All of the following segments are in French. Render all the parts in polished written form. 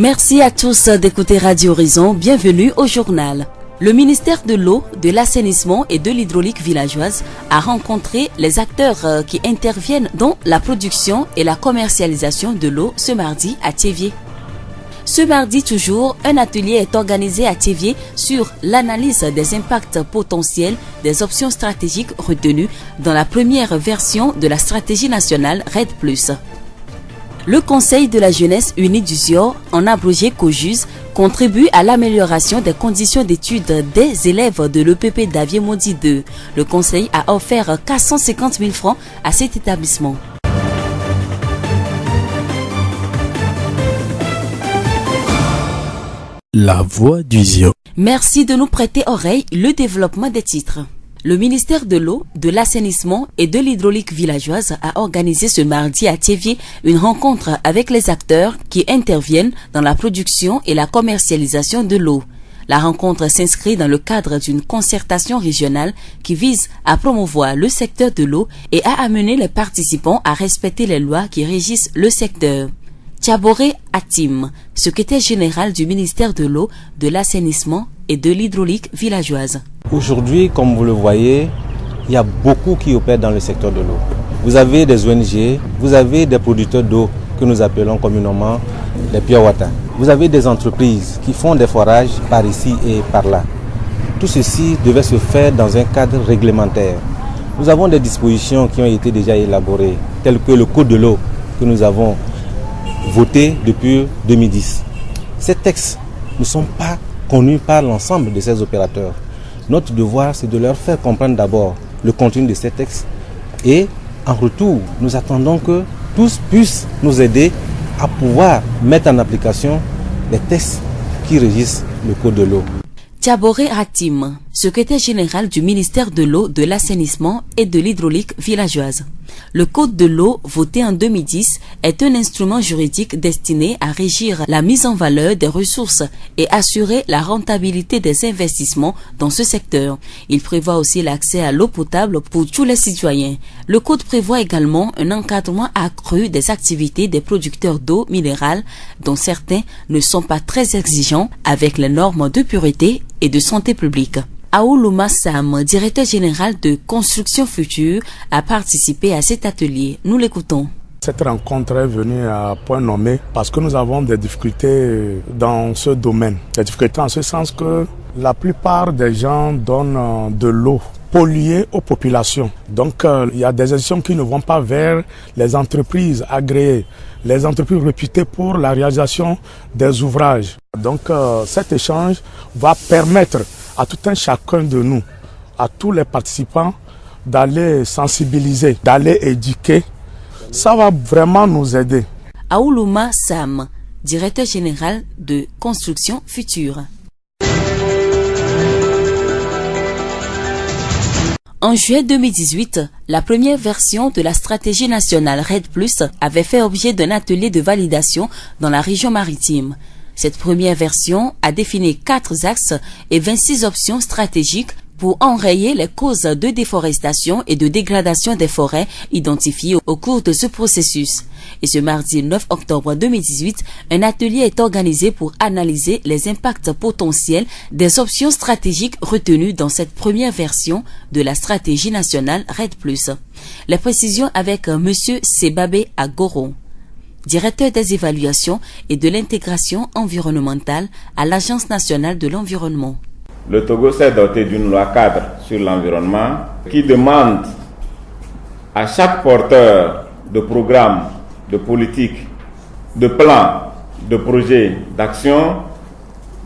Merci à tous d'écouter Radio Horizon. Bienvenue au journal. Le ministère de l'eau, de l'assainissement et de l'hydraulique villageoise a rencontré les acteurs qui interviennent dans la production et la commercialisation de l'eau ce mardi à Thiéviers. Ce mardi toujours, un atelier est organisé à Thiéviers sur l'analyse des impacts potentiels des options stratégiques retenues dans la première version de la stratégie nationale RED+. Le Conseil de la jeunesse unie du SIOR, en abrégé COJUS, contribue à l'amélioration des conditions d'études des élèves de l'EPP d'Avier-Maudit 2. Le Conseil a offert 450 000 francs à cet établissement. La voix du SIOR. Merci de nous prêter oreille. Le développement des titres. Le ministère de l'eau, de l'assainissement et de l'hydraulique villageoise a organisé ce mardi à Thiéviers une rencontre avec les acteurs qui interviennent dans la production et la commercialisation de l'eau. La rencontre s'inscrit dans le cadre d'une concertation régionale qui vise à promouvoir le secteur de l'eau et à amener les participants à respecter les lois qui régissent le secteur. Tchaboré Hatim, secrétaire général du ministère de l'eau, de l'assainissement et de l'hydraulique villageoise. Aujourd'hui, comme vous le voyez, il y a beaucoup qui opèrent dans le secteur de l'eau. Vous avez des ONG, vous avez des producteurs d'eau que nous appelons communément les pure water. Vous avez des entreprises qui font des forages par ici et par là. Tout ceci devait se faire dans un cadre réglementaire. Nous avons des dispositions qui ont été déjà élaborées, telles que le code de l'eau que nous avons voté depuis 2010. Ces textes ne sont pas connus par l'ensemble de ces opérateurs. Notre devoir, c'est de leur faire comprendre d'abord le contenu de ces textes et en retour, nous attendons que tous puissent nous aider à pouvoir mettre en application les textes qui régissent le code de l'eau. Tchaboré Hatim, secrétaire général du ministère de l'eau, de l'assainissement et de l'hydraulique villageoise. Le code de l'eau, voté en 2010, est un instrument juridique destiné à régir la mise en valeur des ressources et assurer la rentabilité des investissements dans ce secteur. Il prévoit aussi l'accès à l'eau potable pour tous les citoyens. Le code prévoit également un encadrement accru des activités des producteurs d'eau minérale, dont certains ne sont pas très exigeants avec les normes de pureté et de santé publique. Aoulouma Sam, directeur général de Construction Future, a participé à cet atelier. Nous l'écoutons. Cette rencontre est venue à point nommé parce que nous avons des difficultés dans ce domaine. Des difficultés en ce sens que la plupart des gens donnent de l'eau polluée aux populations. Donc il y a des institutions qui ne vont pas vers les entreprises agréées, les entreprises réputées pour la réalisation des ouvrages. Donc cet échange va permettre à tout un chacun de nous, à tous les participants, d'aller sensibiliser, d'aller éduquer. Ça va vraiment nous aider. Aoulouma Sam, directeur général de Construction Future. En juillet 2018, la première version de la stratégie nationale RED+, avait fait objet d'un atelier de validation dans la région maritime. Cette première version a défini 4 axes et 26 options stratégiques pour enrayer les causes de déforestation et de dégradation des forêts identifiées au cours de ce processus. Et ce mardi 9 octobre 2018, un atelier est organisé pour analyser les impacts potentiels des options stratégiques retenues dans cette première version de la stratégie nationale RED+. Les précisions avec M. Sebabé Agoro, directeur des évaluations et de l'intégration environnementale à l'Agence nationale de l'environnement. Le Togo s'est doté d'une loi cadre sur l'environnement qui demande à chaque porteur de programme, de politique, de plan, de projet, d'action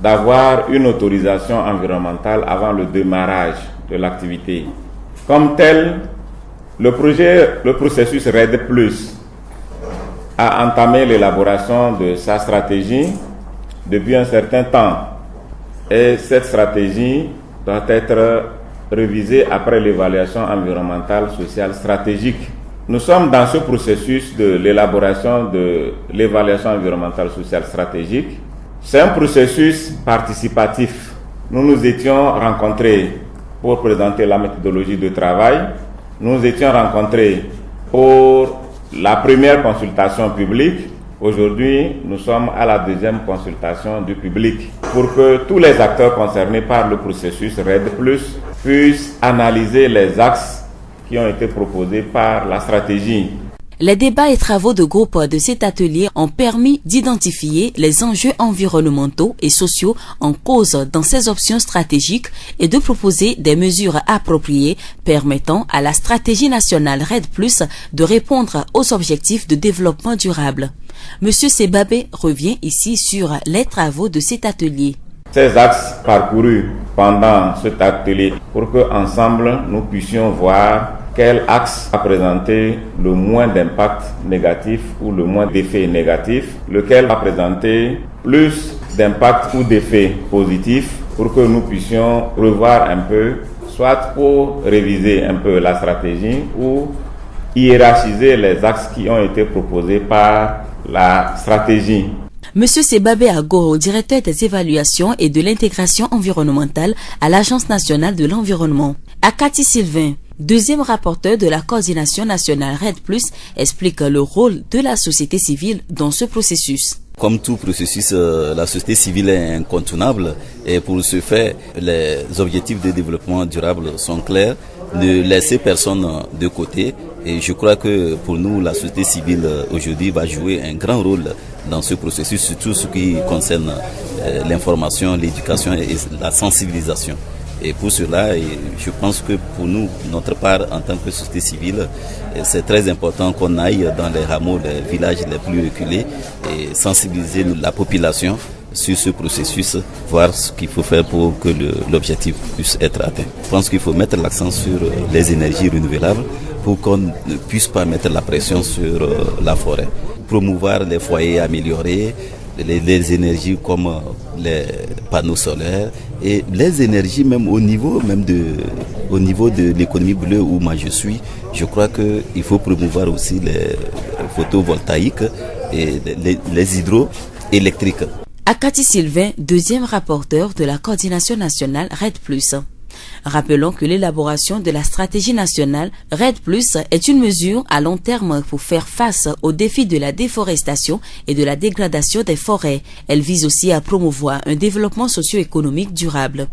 d'avoir une autorisation environnementale avant le démarrage de l'activité. Comme tel, le processus RED+ a entamé l'élaboration de sa stratégie depuis un certain temps. Et cette stratégie doit être révisée après l'évaluation environnementale sociale stratégique. Nous sommes dans ce processus de l'élaboration de l'évaluation environnementale sociale stratégique. C'est un processus participatif. Nous nous étions rencontrés pour présenter la méthodologie de travail. Nous nous étions rencontrés pour la première consultation publique Aujourd'hui, nous sommes à la deuxième consultation du public pour que tous les acteurs concernés par le processus RED+, puissent analyser les axes qui ont été proposés par la stratégie. Les débats et travaux de groupe de cet atelier ont permis d'identifier les enjeux environnementaux et sociaux en cause dans ces options stratégiques et de proposer des mesures appropriées permettant à la stratégie nationale RED+, de répondre aux objectifs de développement durable. Monsieur Sebabé revient ici sur les travaux de cet atelier. Ces axes parcourus pendant cet atelier pour que ensemble nous puissions voir quel axe a présenté le moins d'impact négatif ou le moins d'effets négatifs, lequel a présenté plus d'impact ou d'effets positifs pour que nous puissions revoir un peu, soit pour réviser un peu la stratégie ou hiérarchiser les axes qui ont été proposés par la stratégie. Monsieur Sebabé Agoro, directeur des évaluations et de l'intégration environnementale à l'Agence nationale de l'environnement. Akati Sylvain, deuxième rapporteur de la coordination nationale RED+, explique le rôle de la société civile dans ce processus. Comme tout processus, la société civile est incontournable et pour ce faire, les objectifs de développement durable sont clairs, ne laisser personne de côté. Et je crois que pour nous, la société civile aujourd'hui va jouer un grand rôle dans ce processus, surtout ce qui concerne l'information, l'éducation et la sensibilisation. Et pour cela, je pense que pour nous, notre part en tant que société civile, c'est très important qu'on aille dans les hameaux, les villages les plus reculés et sensibiliser la population sur ce processus, voir ce qu'il faut faire pour que l'objectif puisse être atteint. Je pense qu'il faut mettre l'accent sur les énergies renouvelables pour qu'on ne puisse pas mettre la pression sur la forêt. Promouvoir les foyers améliorés, les énergies comme les panneaux solaires et les énergies même au niveau de l'économie bleue où moi je suis. Je crois qu'il faut promouvoir aussi les photovoltaïques et les hydroélectriques. Akati Sylvain, deuxième rapporteur de la coordination nationale RED+. Rappelons que l'élaboration de la stratégie nationale RED+, est une mesure à long terme pour faire face aux défis de la déforestation et de la dégradation des forêts. Elle vise aussi à promouvoir un développement socio-économique durable.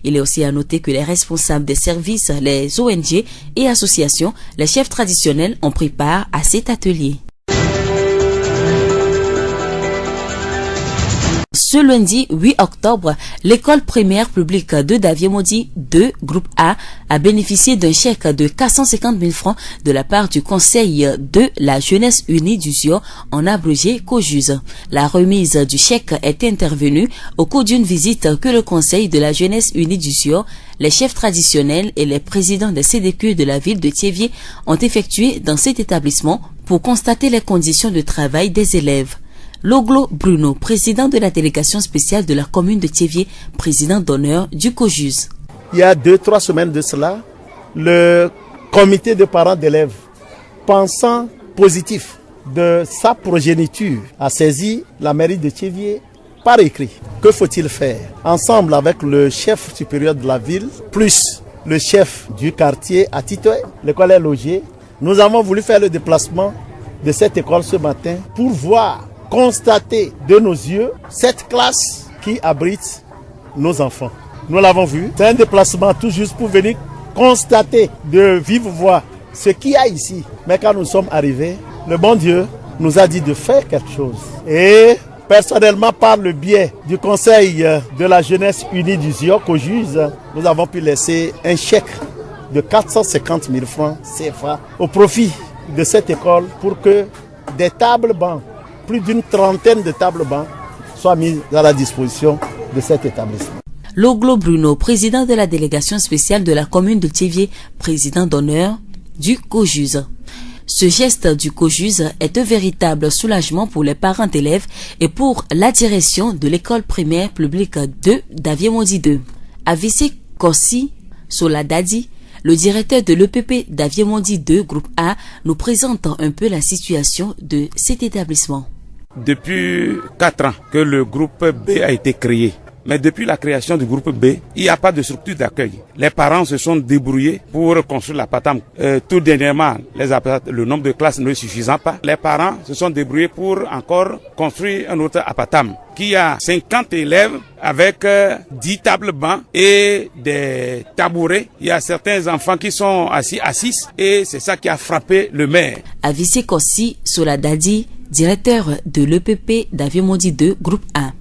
Il est aussi à noter que les responsables des services, les ONG et associations, les chefs traditionnels ont pris part à cet atelier. Ce lundi 8 octobre, l'école primaire publique de Daviemodi 2, groupe A, a bénéficié d'un chèque de 450 000 francs de la part du Conseil de la Jeunesse Unie du Zion, en abrégé COJUZ. La remise du chèque est intervenue au cours d'une visite que le Conseil de la Jeunesse Unie du Zion, les chefs traditionnels et les présidents des CDQ de la ville de Thiévié ont effectué dans cet établissement pour constater les conditions de travail des élèves. Loglo Bruno, président de la délégation spéciale de la commune de Thiévié, président d'honneur du COJUZ. Il y a 2-3 semaines de cela, le comité de parents d'élèves, pensant positif de sa progéniture, a saisi la mairie de Thiévié par écrit. Que faut-il faire? Ensemble avec le chef supérieur de la ville, plus le chef du quartier à Titoé, l'école est logée, nous avons voulu faire le déplacement de cette école ce matin pour voir, constater de nos yeux cette classe qui abrite nos enfants. Nous l'avons vu, c'est un déplacement tout juste pour venir constater de vive voix ce qu'il y a ici. Mais quand nous sommes arrivés, le bon Dieu nous a dit de faire quelque chose. Et personnellement, par le biais du Conseil de la Jeunesse Unie du Zion, COJUZ, nous avons pu laisser un chèque de 450 000 francs CFA au profit de cette école pour que des tables-bancs, plus d'une trentaine de tables-bancs soient mises à la disposition de cet établissement. Loglo Bruno, président de la délégation spéciale de la commune de Thiévié, président d'honneur du COJUZ. Ce geste du COJUZ est un véritable soulagement pour les parents d'élèves et pour la direction de l'école primaire publique de Daviemodi 2. Avissé Kossi Soladadi, le directeur de l'EPP Daviemodi 2, groupe A, nous présente un peu la situation de cet établissement. Depuis 4 ans que le groupe B a été créé, Mais depuis la création du groupe B, il n'y a pas de structure d'accueil. Les parents se sont débrouillés pour construire l'appartement. Tout dernièrement, le nombre de classes ne suffisant pas. Les parents se sont débrouillés pour encore construire un autre appartement qui a 50 élèves avec 10 tables bancs et des tabourets. Il y a certains enfants qui sont assis à 6 et c'est ça qui a frappé le maire. Avissé Kossi Soladadi, directeur de l'EPP d'Aviomondi 2, groupe A.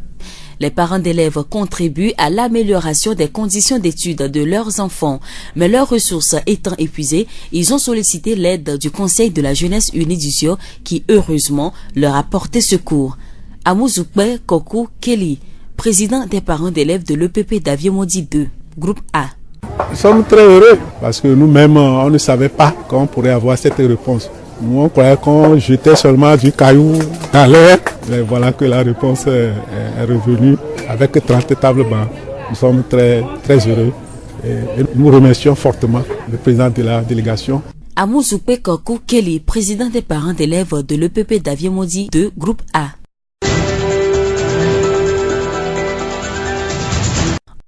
Les parents d'élèves contribuent à l'amélioration des conditions d'études de leurs enfants, mais leurs ressources étant épuisées, ils ont sollicité l'aide du Conseil de la jeunesse unie du Sio qui, heureusement, leur a porté secours. Amouzoupe Kokou Kelly, président des parents d'élèves de l'EPP d'Aviomondi 2, groupe A. Nous sommes très heureux parce que nous-mêmes, on ne savait pas qu'on pourrait avoir cette réponse. Nous, on croyait qu'on jetait seulement du caillou dans l'air. Mais voilà que la réponse est revenue avec 30 tables bancs. Nous sommes très, très heureux et nous remercions fortement le président de la délégation. Amouzoupe Kokou Kelly, président des parents d'élèves de l'EPP d'Aviomondi 2, groupe A.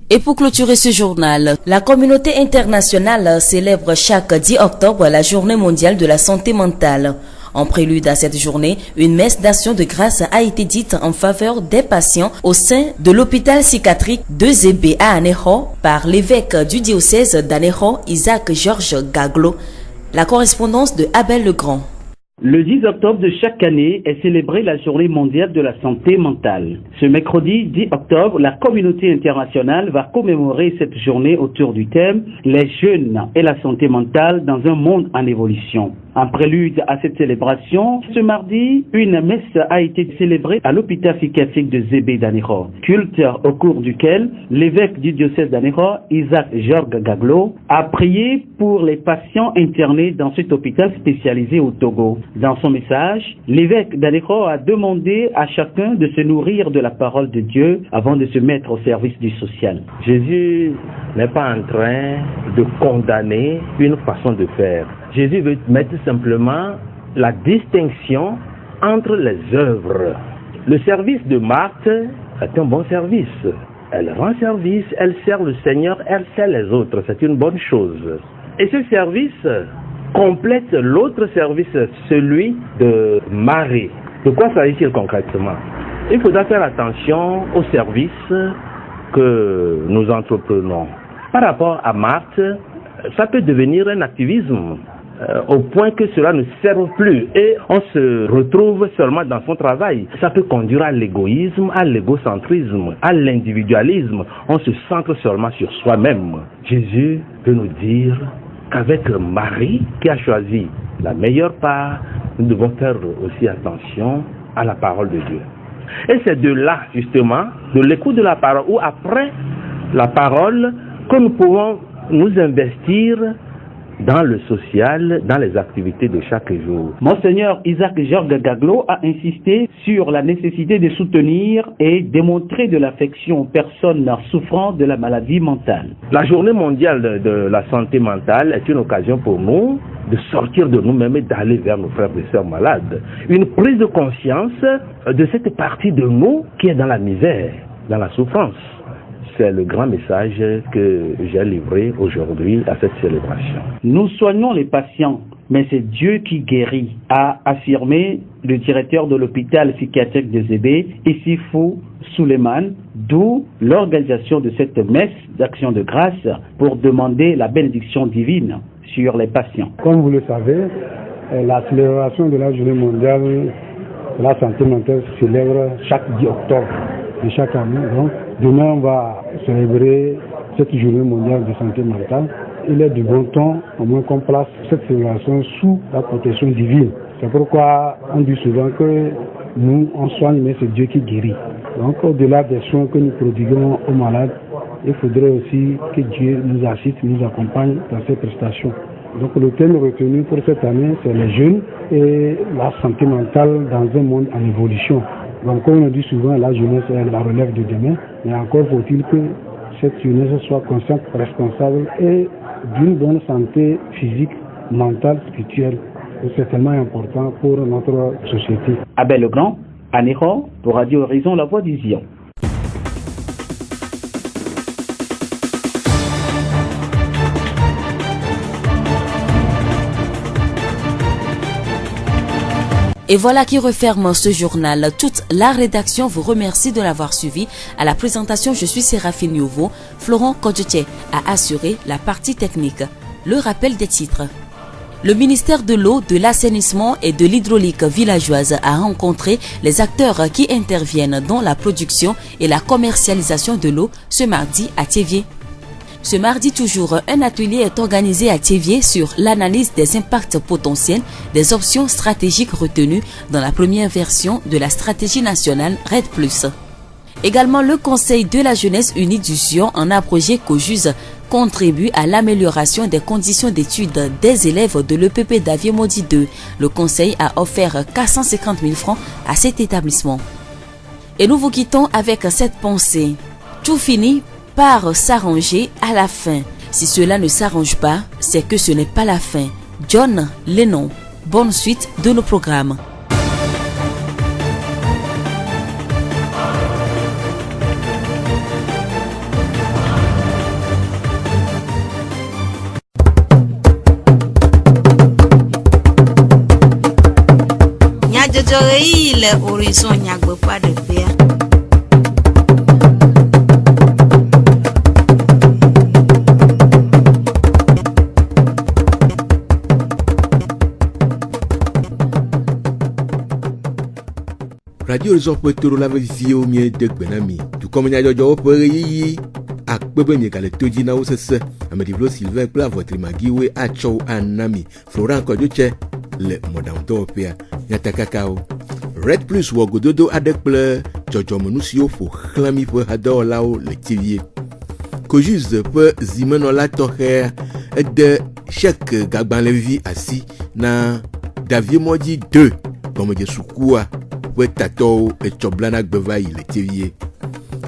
Et pour clôturer ce journal, la communauté internationale célèbre chaque 10 octobre la journée mondiale de la santé mentale. En prélude à cette journée, une messe d'action de grâce a été dite en faveur des patients au sein de l'hôpital psychiatrique de Zébé à Anéro par l'évêque du diocèse d'Anéro, Isaac Georges Gaglo. La correspondance de Abel Legrand. Le 10 octobre de chaque année est célébrée la journée mondiale de la santé mentale. Ce mercredi 10 octobre, la communauté internationale va commémorer cette journée autour du thème « Les jeunes et la santé mentale dans un monde en évolution ». En prélude à cette célébration, ce mardi, une messe a été célébrée à l'hôpital psychiatrique de Zébé d'Anéro. Culte au cours duquel l'évêque du diocèse d'Anéro, Isaac Georges Gaglo, a prié pour les patients internés dans cet hôpital spécialisé au Togo. Dans son message, l'évêque d'Anéro a demandé à chacun de se nourrir de la parole de Dieu avant de se mettre au service du social. Jésus n'est pas en train de condamner une façon de faire. Jésus veut mettre simplement la distinction entre les œuvres. Le service de Marthe est un bon service. Elle rend service, elle sert le Seigneur, elle sert les autres. C'est une bonne chose. Et ce service complète l'autre service, celui de Marie. De quoi s'agit-il concrètement? Il faudra faire attention au service que nous entreprenons. Par rapport à Marthe, ça peut devenir un activisme. Au point que cela ne serve plus et on se retrouve seulement dans son travail. Ça peut conduire à l'égoïsme, à l'égocentrisme, à l'individualisme. On se centre seulement sur soi-même. Jésus veut nous dire qu'avec Marie qui a choisi la meilleure part, nous devons faire aussi attention à la parole de Dieu. Et c'est de là, justement, de l'écoute de la parole ou après la parole que nous pouvons nous investir dans le social, dans les activités de chaque jour. Monseigneur Isaac Georges Gaglo a insisté sur la nécessité de soutenir et démontrer de l'affection aux personnes souffrant de la maladie mentale. La journée mondiale de la santé mentale est une occasion pour nous de sortir de nous-mêmes et d'aller vers nos frères et sœurs malades. Une prise de conscience de cette partie de nous qui est dans la misère, dans la souffrance. C'est le grand message que j'ai livré aujourd'hui à cette célébration. Nous soignons les patients, mais c'est Dieu qui guérit, a affirmé le directeur de l'hôpital psychiatrique de Zébé, Issifou Souleymane, d'où l'organisation de cette messe d'action de grâce pour demander la bénédiction divine sur les patients. Comme vous le savez, la célébration de la journée mondiale de la santé mentale se célèbre chaque 10 octobre de chaque année. Donc, demain, on va célébrer cette journée mondiale de santé mentale. Il est de bon ton, au moins qu'on place cette célébration sous la protection divine. C'est pourquoi on dit souvent que nous, on soigne, mais c'est Dieu qui guérit. Donc, au-delà des soins que nous prodiguons aux malades, il faudrait aussi que Dieu nous assiste, nous accompagne dans ces prestations. Donc, le thème retenu pour cette année, c'est les jeunes et la santé mentale dans un monde en évolution. Donc, comme on dit souvent, la jeunesse est la relève de demain, mais encore faut-il que cette jeunesse soit consciente, responsable et d'une bonne santé physique, mentale, spirituelle. C'est tellement important pour notre société. Abel Legrand, Anéro, pour Radio Horizon, La Voix du Zion. Et voilà qui referme ce journal. Toute la rédaction vous remercie de l'avoir suivi. À la présentation, je suis Séraphine Nouveau. Florent Kodjotié a assuré la partie technique. Le rappel des titres. Le ministère de l'eau, de l'assainissement et de l'hydraulique villageoise a rencontré les acteurs qui interviennent dans la production et la commercialisation de l'eau ce mardi à Thiévié. Ce mardi toujours, un atelier est organisé à Thiévié sur l'analyse des impacts potentiels des options stratégiques retenues dans la première version de la stratégie nationale RED+. Également, le Conseil de la jeunesse unie du Sion en abrégé COJUS contribue à l'amélioration des conditions d'études des élèves de l'EPP d'Aviemodi 2. Le Conseil a offert 450 000 francs à cet établissement. Et nous vous quittons avec cette pensée. Tout finit par s'arranger à la fin. Si cela ne s'arrange pas, c'est que ce n'est pas la fin. John Lennon. Bonne suite de nos programmes. Le horizon nyagbe pas de faire. Radio Horizon Petro la vivio mie de Benami. Tout comme nya jojo peyi akpebe mi kale toji na osese. Amedivlo Sylvain Pla votre magiwe acho anami. Florent Kodjotié le modamto opea. Nyata kakao. Red Plus wogododo adekple jojomonusio fo chlami pe hadolao le Thiévié. COJUS pe zimenola toher de chèque gagbanlevi assis na d'Aviemodi 2 comme de Soukoua pe tato et choblana gbevai le Thiévié.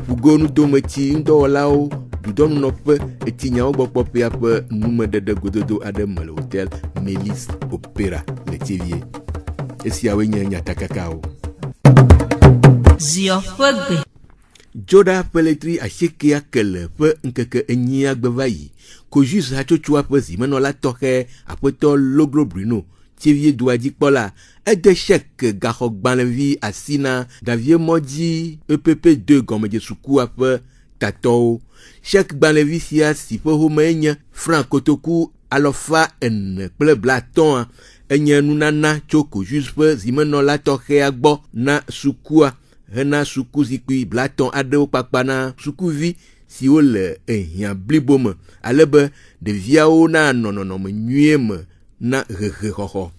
Fugo nu dometi ndolao du don no pe etinya ogbopope pe nume de gododo adem le hôtel Mélis Opéra le Thiévié. Esi awe nyanya takakao. Zio fegbe. Joda peletri asheke akele pe nkeke enyi agbevayi. COJUS hachochua pe zimenola tohe apeto Logro Bruno. Thiévié douadi pola. Ede chèque gaho gbanlevi asina d'Aviemodi EPP 2 gomeje Soukoua pe tato. Chèque gbanlevi sia si pe homenya franc kotoku alofa en ple blaton. Enye nunana tso COJUS pe zimenola tohe agbo na Soukoua. Hena suku zikui blaton adewo kpakpana sukuvi si wo le ehia blibome alebe deviawo na nononome nyueme na hehe xoxo.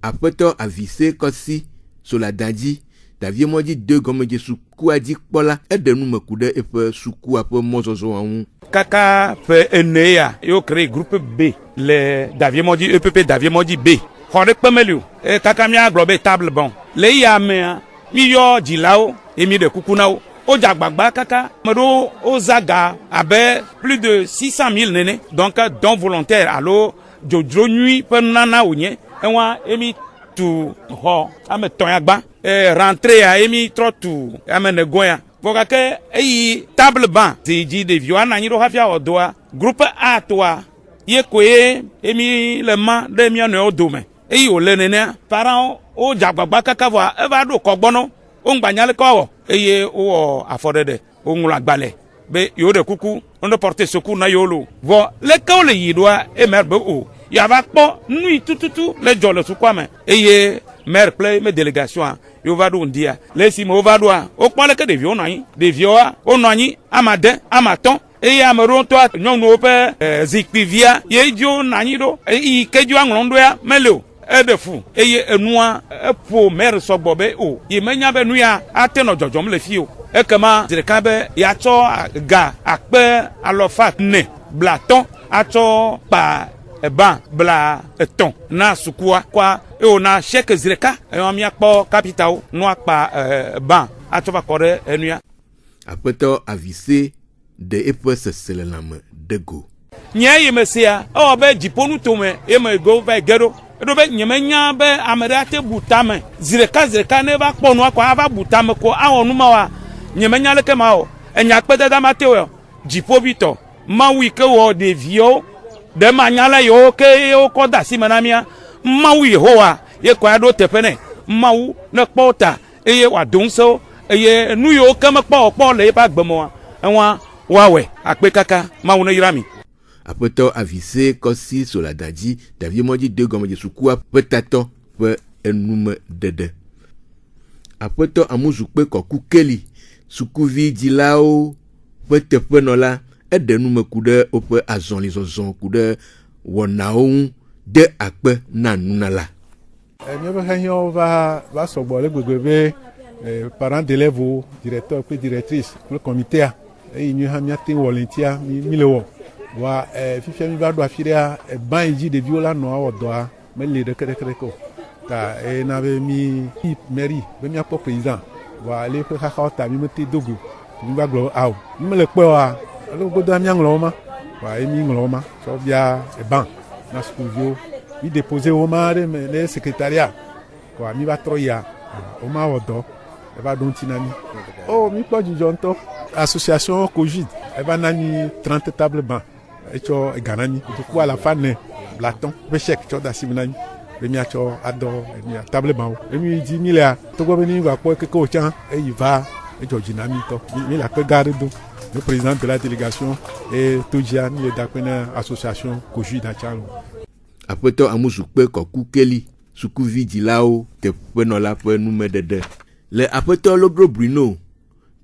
Apeto avise kosi soladadi d'Aviemodi 2 gomeje suku adi kpola edenu mekude epe suku ape mozozo anu. Kaka pe eneya yo créé groupe B le d'Aviemodi EPP d'Aviemodi B. Xɔɖe kpemeliu kaka mia gblɔ table bon le yamea mi yo dilao et mi de kukunao o jagbagba kaka medo o zaga abe plus de 600 000 nene donc don volontaire allo jodro nuit pe nana onye enwa emi tu ho ame tonyagba rentrer a emi trotu ame negoya vokake eyi table banc di de viona nyi do hafia odoa groupe A toi ye koye emi le ma de mi no odome eyi o le nene parents o jagbagba kaka vo eva do kogbono o ngbanyale ko eye o afodede o ngula gbale be yo de kuku on de porter secours na yolo vo le ka o le yidwa e merbe o ya va po nui tututu le jole su kwame eye mer play me délégation yo va do ndia le si mo va do o pole ke de vio nani de vio o nani amade amaton eye amero to nyonu ope zikpivia ye jo nani do e keju anlondo ya melo edefu eye enua epo mer sogbobe o yemenya be nuya ateno jojom le fio ekema zireka be ya cho ga akpe alofa ne blaton acho pa ban bla eton na sukua kwa e ona chèque zireka e on mi akpo capital no akpa ban acho va kore enuya apeto avise de epose selename dego nye yemesia o be jiponu tome e me go va gero do be nyemenya be amerate butame zireka ne ba kponu akwa ava butame ko awonu ma wa nyemenya leke ma o enya kpede da mateo jipo bito ma wi ke wo de vio de manyala yo ke yo ko da si manamia ma wi ho wa ye kwa do tepene Maou ne pota eye wa donso eye nu yo kama kpo le pa gbemo wa wawe akpe kaka Maou ne yirami. Apoto avise kosi soladadi David Moji de gomeje sukua petato pe enume dede. Apoto amuzukpe koku keli sukuvi dilao pe tepe nola edenume kude ope azon lizozon kude wonaou de akpe nanunala. Nous va s'oboler bébé parents d'élèves, directeurs et directrices, le comité et nous avons été volontaires, milewo. Wa fifi mi ba do afiria ban iji de viola no awodoa me le de kreko ta na be mi mairie be mi apo président wa le pe ka ka ta mi mete dogu mi ba glo aw mi le pe wa lo go da mi angloma wa mi ngloma so bia ban na studio mi déposer au mare le secrétariat wa mi ba troya o ma wodo e ba don tinani oh mi po jijonto association Cogid e ba nani 30 tables banc echo ganani ko ala fan blaton be chek cho da simnani be mi acho ado mi table banc be mi di mi la to go be ni wa ko ke ko chan e yiva echo jinami to mi la pe garde do le président de la délégation et Tojian le dakena association Cogid da chalo apoto amuzukpe koku keli sukuvi dilao te penola pe nume dede le apoto logro Bruno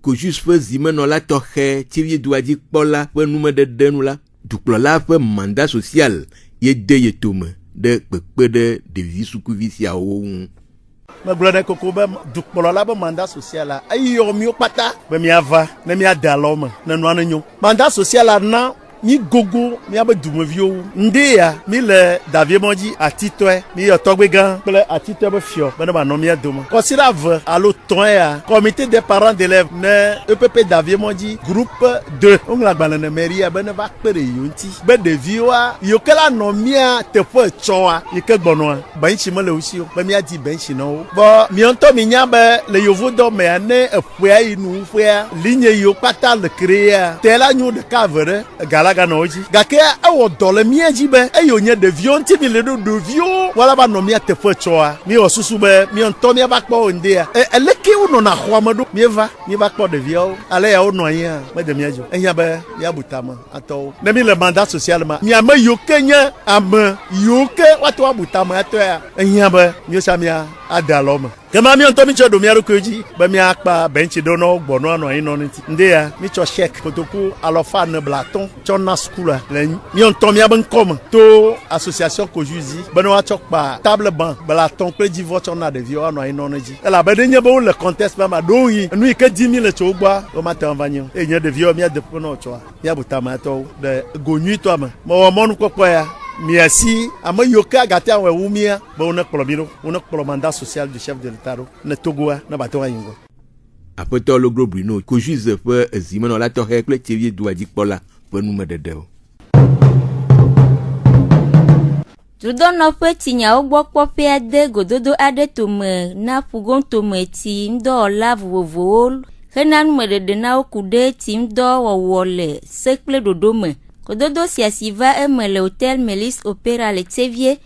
ko juste fe zimeno la toxe tivie doadi kpola pe nume dede nula duklola pe mandat social ye de yetome de pepe de vie sukuvi sia o me glode koko be duklola be mandat social la ayo mi opata be mi ava na mi adaloma na no anyo mandat social la na mi gogo mi abe dumevio ndia mi le David Moji atitoe mi otogbe gan ple atitoe be fio be na no mi adoma considère ave alo ton ya comité des parents d'élèves ne EPP David Moji groupe 2 on la gbalana mairie be na ba pere yonti be de viwa yokela no mia te fo choa yike gbono ba nchi mo le usi be mi adi ben chi no bo mi onto mi nya be le yovo do me ane efua inu fua ligne yo pata le créer tela nyu de cavere gala ganoji gake awo dole mieji be eyonye de vion ti mi le do vio wala ba no mi atefo choa mi osusu be mi onto mi ba kpo ndia eleke uno na hwamado mi ba kpo de vio ale ya uno anya me de miejo ehia be ya butama ato na mi le mandat social ma mi ama yokenya ama yoke watu abutama ato ya ehia be mi osamia adaloma kema mi onto mi chodo mi arokoji be mi akpa benchi do no gbono ano yin no nti ndia mi cho check kotoku alofa ne blaton chona school le mi onto mi abankom to association Kojuzi be no achokpa table banc blaton pe di vote na de vio ano yin no nji ela be de nyebo le contest ba ma do yi nu ike 10000 chogba o matin vanyo e nya de vio mi de pono choa mi abutama to de gonyu to ama mo monu kokwa ya merci ama yoka gati anwe wumia ba una kolomiro una kolomanda social du chef de l'état na togoa na bato yingo apoto le gros Bruno ko juge pe zimeno la tohe kle tivie doadi kpola pe nume dedeo Tudono pe tinya ogbokpo pe ade gododo ade tome na pugon tome ti ndo la vovo henan me de na okude ti ndo wole sekple dodome Kododo siasiva le hôtel Melis Opéra le Tsevier,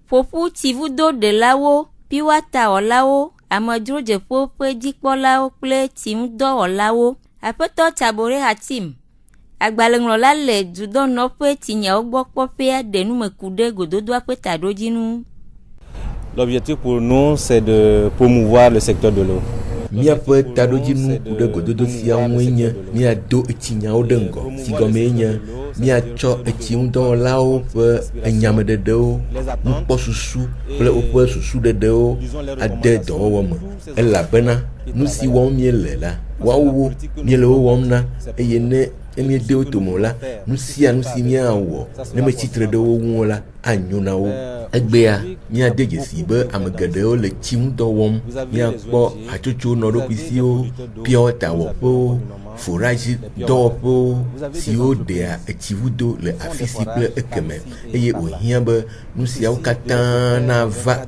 popu tivudo de lao, piwata olao, amadro je pope dikpolao ple timdo olao, apeto tabore hatim. Agbalenglola le dudon nope tinya ogbokpope de nous me coude gododo apeta dojinu. L'objectif pour nous, c'est de promouvoir le secteur de l'eau. Mia pe tadojinu kude gododo sia wenye mia do etinya odengo sigomenya mia cho etiundo lao pe enyame dedo mpo susu ple opo susu dedo ade do woma ela bena nusi won miele la wawo miele womna eyene emi de otomola nusi mia wo ne me titre de wo la anyuna wo egbea mia dejesi be amegedeo le tiundo wom mia po achuchu no do pisio piota wo po forage do po si o de etivudo le afisiple ekeme eye ohia be nusi au katana va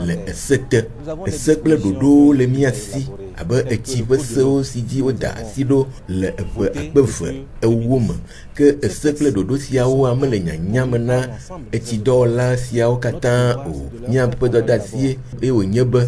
le esete esekle dodo le mia si abe etsi ƒe sewo si dzi woda asi ɖo le eƒe akpeve ewo me ke ese kple ɖoɖo siawo ame le nyanyame na etsidɔwɔla siawo katã o míaƒe dɔdeasie eye wònye be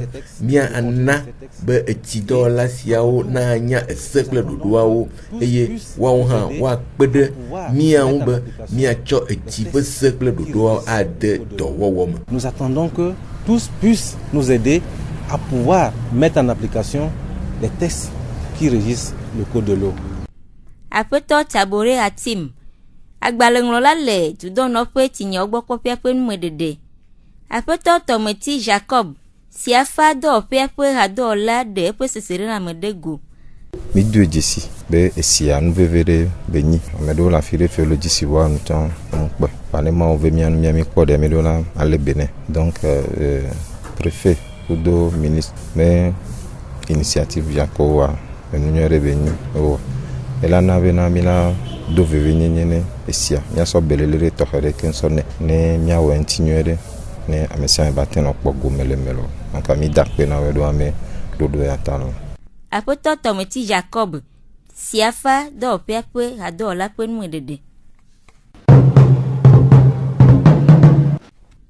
míana be etsidɔwɔla siawo nanya ese kple ɖoɖoawo eye woawo hã woakpe ɖe mía ŋu be míatsɔ etsi ƒe se kple ɖoɖoawo ade dɔwɔwɔ me. Nous attendons que tous puissent nous aider à pouvoir mettre en application les textes qui régissent le code de l'eau. Aƒetɔ Tabore Atim, agbalẽŋlɔla le dudɔnɔƒe tinyawogbɔkpɔƒea ƒe numeɖeɖe. Aƒetɔ Tɔmeti Jacob sia fa dɔwɔƒea ƒe hadɔwɔla ɖe eƒe seseɖename ɖe go. Mi do dzesi be esia nuveve ɖe be nyi ame ɖewo le afi ɖe fie le dzesi wa ŋutɔ ŋukpe panemawo ve mia mi kpɔ ɖe ame ɖewo la ale bene donc préfet kudo ministre me initiative jako wa enunyɔ ɖe be nyi o elana bena mi la do veve nyenye ne esia miasɔ belele ɖe tɔxɛ ɖe kensɔ ne miawɔ ŋuti nyuie ɖe ne ame sia ame bate nɔ kpɔ gome le melo donc mi da kpe na wo ɖo ame ɖoɖo ya ta lo. Aƒetɔ Tɔmeti Jacob sia fa dɔwɔƒea ƒe hadɔwɔla ƒe numeɖeɖe.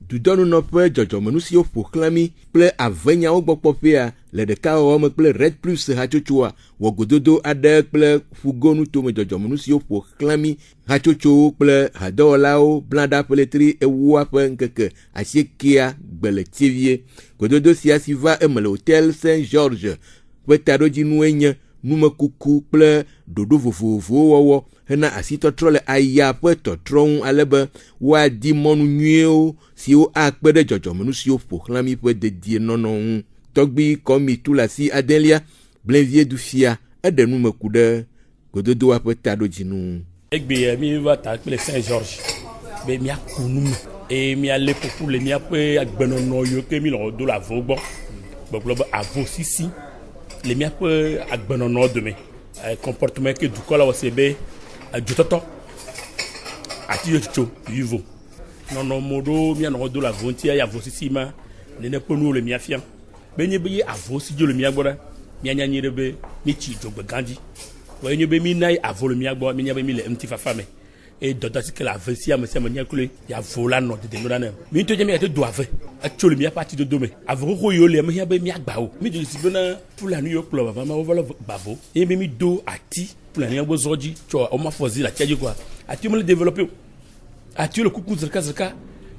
Dudɔnunɔƒe dzɔdzɔmenu siwo ƒoxlã mi kple avenyawo gbɔ kpɔƒea le ɖekawɔwɔ me kple Red Plus hatsotsoa wɔ gododo aɖe kple fugonu tome dzɔdzɔmenu siwo ƒoxlã mi hatsotsowo kple hadɔwɔlawo bla ɖa ƒeletri ewoa ƒe ŋkeke 80 gbe le tievie. Gododo sia si va eme le Hotel Saint George ƒe taɖodzinue nye numekuku kple ɖoɖo vovovowo wɔwɔ hena asitɔtrɔ le aya ƒe tɔtrɔ ŋu ale be woadi mɔnu nyuiewo siwo akpe ɖe dzɔdzɔmenu siwo ƒoxlã mi ƒe dedienɔnɔ ŋu. Tɔgbi kɔmi tulasi adelia blenvie du fia eɖe numeku ɖe gododoa ƒe taɖodzinu. Egbe mi va ta kple Saint George be miaku nu me eye mialé ƒoƒu le miaƒe agbenɔnɔ yiwo ke mi le do le avo gbɔ gbɔgblɔ be avo sisi le miaƒe agbenɔnɔ dome comportement ke dukɔ la wɔse be dzotɔtɔ ati yotsotso vivo nɔnɔmo ɖo mianɔ do le avo ŋuti eye avo sisi ma nene ƒe nuwo le mia fiam be nye be ye avo si dzo le mia gbɔ ɖa mianya nyi ɖe be mitsi dzogbe gã dzi wɔye nye be mina avo le mia gbɔ minya be mi le ŋutifafa me eye dɔdɔ si ke le ave sia me nya kule ya avo la nɔ dede no ɖa ne mi ŋutɔ dze mi ate do ave etso le miaƒe ati dodo me avo xoxo yiwo le mehiã be miagba wo mi dzo si bena Fulani yiwo kplɔ vava ma wova le bavo eye be mi do ati Fulani gbɔ zɔ dzi tsɔ wɔma fɔ zi le atia dzi koa atiwo me le développé o atiwo le kuku zrika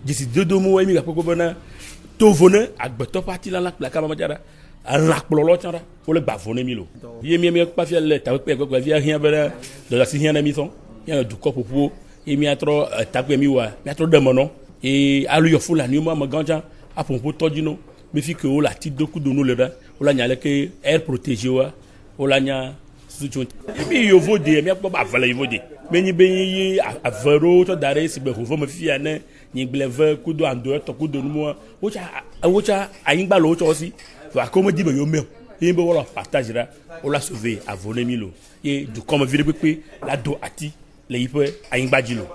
dzesi dodo mo wɔye mi gakpɔ bena tovo ne agbetɔ ƒe ati la kple akama ma dza ɖa lãkplɔlɔ tsã ɖa wole gbavo ne mi lo ye mi kpafia le takpekpe gbegbe via hiã bena dɔdasi hiã ne mi sɔn hiã dukɔ ƒoƒuwo ye miatrɔ takpe mi wa miatrɔ ɖe menɔ ye alu yɔ Fulani mo amegãdza aƒoƒo tɔdzi no mefi ke wole ati do kudo no le ɖa wole nya leke air protégé wa wole nya sutso mi yovo de miakpɔ be ave le yovo de menyi be ye ave ɖewo tsɔ da ɖe si be hovo me fifia ne nyigbleve kudo ando etɔ kudo numoa wotsa anyigba le wotsɔ si akɔme di be yewo me ye be wɔlɔ partage ɖa wola sauve avo ne mi lo ye dukɔme vi ɖe kpekpe la do ati le yiƒe anyigba dzi lo.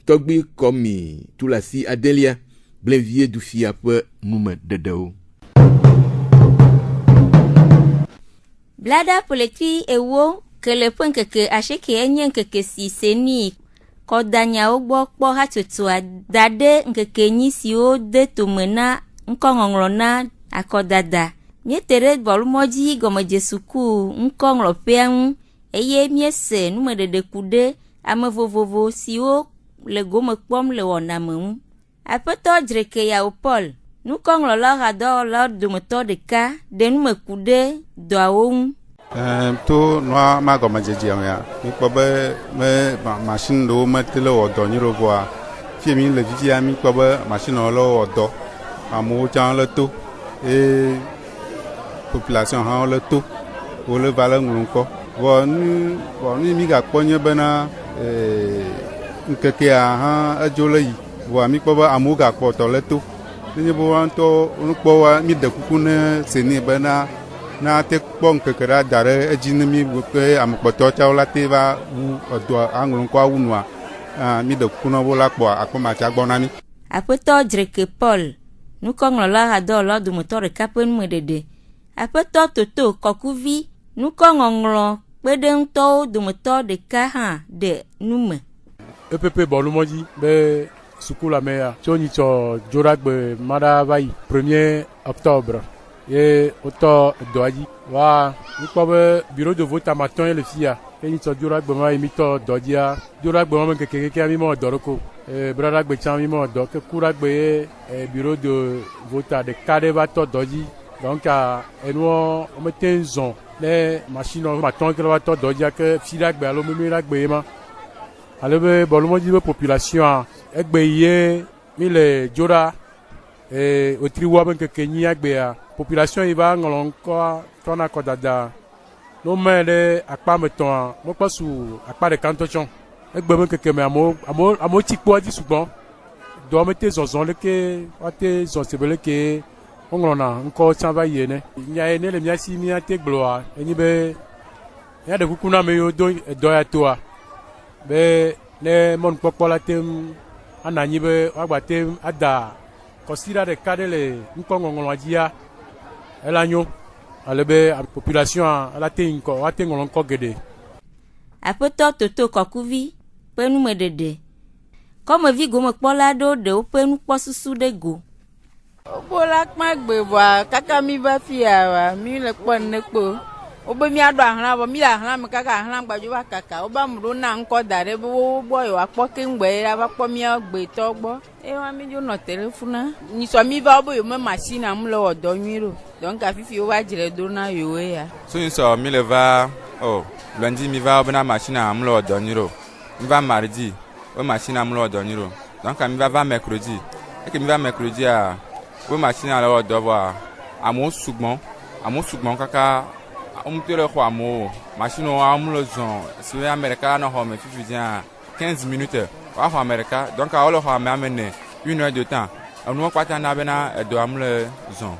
Tɔgbi kɔmi tulasi adelia blenvie du fia ƒe nume ɖeɖewo. Blada ƒoletri ewo ke le ƒe ŋkeke asike enye ŋkeke si seni kɔdanyawo gbɔ kpɔ hatsotsoa da ɖe ŋkeke nyi siwo de tome na ŋkɔŋɔŋlɔ na akɔdada. Miete ɖe bɔlumɔdzi gɔmedzesuku ŋkɔŋlɔƒea ŋu eye miese numeɖeɖe ku ɖe ame vovovo siwo le gome kpɔm le wɔna me ŋu. Aƒetɔ Dzreke Yawo Paul, nukɔŋlɔla hadɔwɔla dometɔ ɖeka ɖe nume ku ɖe dɔawo ŋu. To nua ma gɔmedzedzea mea mikpɔ be me machine ɖewo mete le wɔ dɔ nyui ɖo vɔa fie mi le fifia mikpɔ be machine le wɔ dɔ amewo tsã le to eye population hã le to wole va le ŋlɔ ŋkɔ vɔ nu mi gakpɔ nye bena ŋkekea hã edzo le yi vɔa mikpɔ be amewo gakpɔ tɔ le to nenye be woantɔ nukpɔ wa mi de kuku ne seni bena na te kpɔ ŋkeke ɖa da ɖe edzi ne mi ke ame kpɔtɔ tsawo la te va wu edɔ aŋlɔ ŋkɔa wu nua mi de kuku na wo la kpɔ akpɔmatsa gbɔ na mi. Aƒetɔ Dzreke Paul, nukɔŋlɔla hadɔwɔla dometɔ ɖeka ƒe numeɖeɖe. Aƒetɔ Toto Kɔkuvi nukɔŋɔŋlɔ kpeɖeŋutɔwo dometɔ ɖeka hã de nume. EPP bɔlumɔdzi be sukulamea tso nyitsɔ dzoragbe maɖa va yi 1er octobre ye wotɔ dɔa dzi va mikpɔ be bureau de vote amatɔe le fia ke nyitsɔ dzoragbe ma yi mitɔ dɔ dzia dzoragbe ma me kekekeke mi mɔ dɔ ɖoko bradagbe tsã mi mɔ dɔ ke kuragbe ye bureau de vote ɖeka ɖe va tɔ dɔ dzi donc enuɔ womete zɔn ne machine matɔe ke va tɔ dɔ dzia ke fidagbe alo memedagbe ma ale be bɔlumɔdzi be population egbe ye mi le dzora wotri wɔ be nkeke nyi agbea population yi va ŋlɔ ŋkɔ tɔna kɔdada no me ɖe akpa metɔa mekpɔ su akpa ɖeka ŋutɔ tsɔ egbe be nkeke me amewo tsi kpoa dzi sugbɔ dɔ mete zɔzɔ leke wate zɔ sebe leke woŋlɔna ŋkɔ tsã va yi ene nya ye ne le mía si míate gblɔa enyi be mía ɖe kuku na ame yiwo do dɔ ya toa be ne mɔnukpɔkpɔ la tem ana anyi be woagba tem ada kɔsira ɖeka ɖe le ŋkɔŋɔŋlɔa dzia ela nyo ale be population ela te ŋkɔ woate ŋlɔ ŋkɔ geɖe. Aƒetɔ Toto Kɔkuvi ƒe numeɖeɖe kɔmevi gomekpɔla aɖewo ɖe woƒe nukpɔsusu ɖe go. Wobola kpagbe boa kaka mi va fia mi le kpɔ ne kpo wobe mi aɖo ahla vɔ mi le ahla me kaka ahla gbadzo va kaka wobe ameɖewo na ŋkɔ da ɖe be wo gbɔ yewoakpɔ keŋgbe ava kpɔ mía gbetɔ gbɔ eye wa mi dzo nɔ telefona nyisɔ mi va wo be yewome machine am le wɔ dɔ nyui ɖo donc afifi wo va dzre do na yewoe ya. So nyisɔ mi le va lundi mi va bena machine am le wɔ dɔ nyui ɖo mi va mardi wo machine am le wɔ dɔ nyui ɖo donc mi va mercredi eke mi va mercredi wo machine le wɔ dɔ vɔa amewo sugbɔn kaka amewo le xɔ amewo machine wo amewo le zɔn si be ame ɖeka nɔ xɔ me fifi dzia 15 minutes wa xɔ ame ɖeka donc wo le xɔ ame ne 1 heure de temps enuwo kpata na bena edo am le zɔn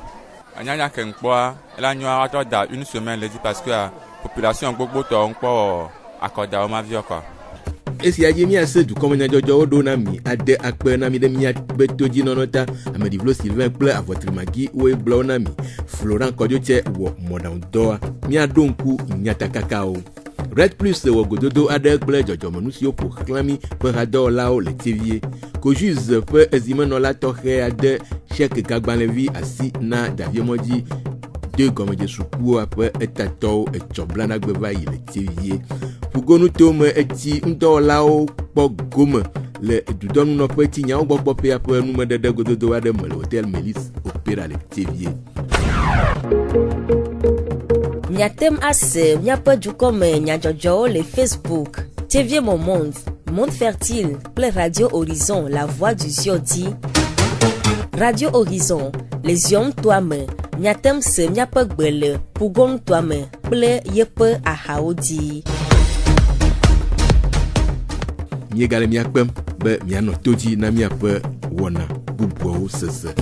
anyanya ke ŋkpɔa ela nyoa watɔ da 1 semaine le dzi parce que population gbogbo tɔ ŋkpɔ akɔda wo ma viɔ quoi. Esia dzi míase dukɔmenyadzɔdzɔwo ɖo na mi ade akpe na mi ɖe míabe todzinɔnɔ ta Ameɖivlo Sylvain kple Avɔtrimagi woe gblɔwo na mi Florent Kɔdzotse wɔ mɔɖaŋudɔa míaɖo ŋku nyatakakawo. Red Plus wɔ gododo aɖe kple dzɔdzɔmenu siwo ƒo xlã mi ƒe hadɔwɔlawo le Tevie. Kojuz ƒe ezimenɔla tɔxɛ aɖe Sheikh Gagbalẽvi asi na Daviemɔdzi de gɔmedzesukuwoa ƒe etatɔwo etsɔ blanagbe va yi le Tevie. Fugonu tome eti ŋdɔwɔlawo kpɔ gome le dudɔnunɔƒe ti nyawo gbɔ kpɔƒea ƒe numeɖeɖe gododo aɖe me le Hotel Melis Opera le Tevie. Miatem ase miaƒe dukɔme nyadzɔdzɔwo le Facebook Tevie Monde, Monde Fertile kple Radio Horizon La Voix du Ziodi. Radio Horizon le ziɔm toa me miatem se miaƒe gbe le Pugon toa me kple yeƒe ahawo dzi. Miegale miakpem be mianɔ todzi na miaƒe wɔna bubuawo sese.